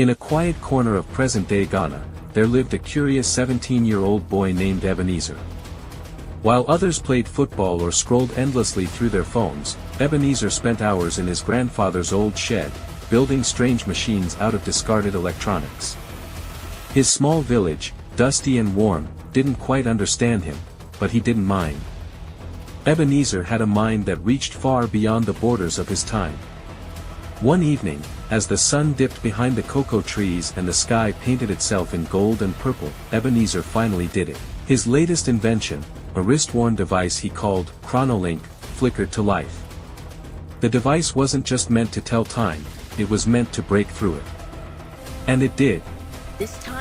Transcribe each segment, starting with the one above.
In a quiet corner of present-day Ghana, there lived a curious 17-year-old boy named Ebenezer. While others played football or scrolled endlessly through their phones, Ebenezer spent hours in his grandfather's old shed, building strange machines out of discarded electronics. His small village, dusty and warm, didn't quite understand him, but he didn't mind. Ebenezer had a mind that reached far beyond the borders of his time. One evening, as the sun dipped behind the cocoa trees and the sky painted itself in gold and purple, Ebenezer finally did it. His latest invention, a wrist-worn device he called Chrono, flickered to life. The device wasn't just meant to tell time, it was meant to break through it. And it did.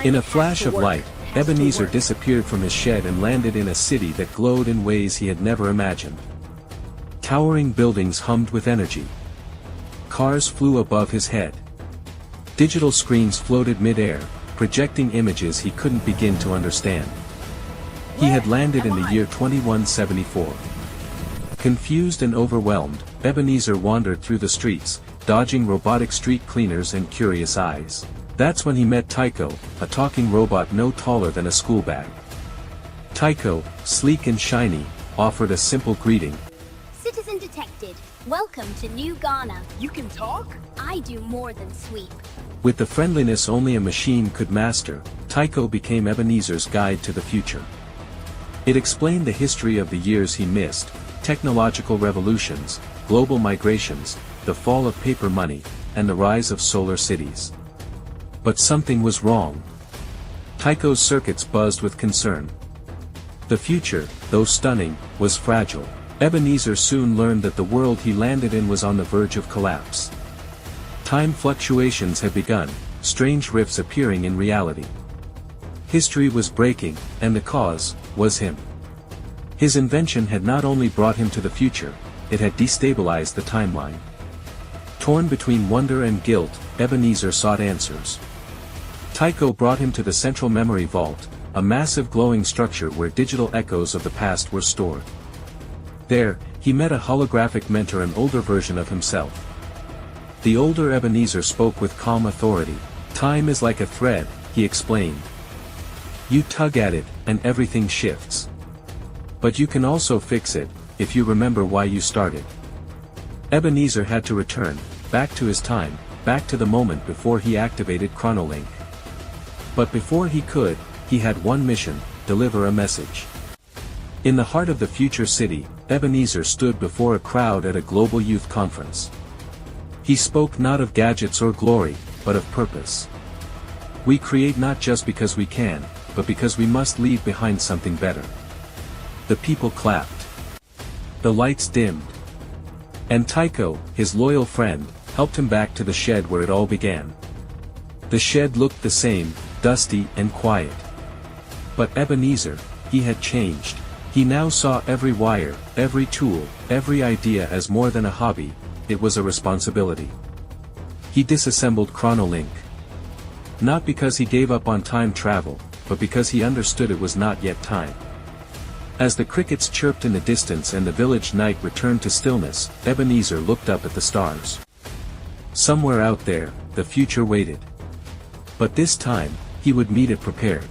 In a flash of light, Ebenezer disappeared from his shed and landed in a city that glowed in ways he had never imagined. Towering buildings hummed with energy. Cars flew above his head. Digital screens floated mid-air, projecting images he couldn't begin to understand. He had landed in the year 2174. Confused and overwhelmed, Ebenezer wandered through the streets, dodging robotic street cleaners and curious eyes. That's when he met Tycho, a talking robot no taller than a school bag. Tycho, sleek and shiny, offered a simple greeting. Citizen detected. Welcome to New Ghana. You can talk? I do more than sweep. With the friendliness only a machine could master, Tycho became Ebenezer's guide to the future. It explained the history of the years he missed, technological revolutions, global migrations, the fall of paper money, and the rise of solar cities. But something was wrong. Tycho's circuits buzzed with concern. The future, though stunning, was fragile. Ebenezer soon learned that the world he landed in was on the verge of collapse. Time fluctuations had begun, strange rifts appearing in reality. History was breaking, and the cause was him. His invention had not only brought him to the future, it had destabilized the timeline. Torn between wonder and guilt, Ebenezer sought answers. Tycho brought him to the Central Memory Vault, a massive glowing structure where digital echoes of the past were stored. There, he met a holographic mentor, an older version of himself. The older Ebenezer spoke with calm authority. Time is like a thread, he explained. You tug at it, and everything shifts. But you can also fix it, if you remember why you started. Ebenezer had to return, back to his time, back to the moment before he activated Chrono. But before he could, he had one mission: deliver a message. In the heart of the future city, Ebenezer stood before a crowd at a global youth conference. He spoke not of gadgets or glory, but of purpose. We create not just because we can, but because we must leave behind something better. The people clapped. The lights dimmed. And Tycho, his loyal friend, helped him back to the shed where it all began. The shed looked the same, dusty and quiet. But Ebenezer, he had changed. He now saw every wire, every tool, every idea as more than a hobby, it was a responsibility. He disassembled Chrono. Not because he gave up on time travel, but because he understood it was not yet time. As the crickets chirped in the distance and the village night returned to stillness, Ebenezer looked up at the stars. Somewhere out there, the future waited. But this time, he would meet it prepared.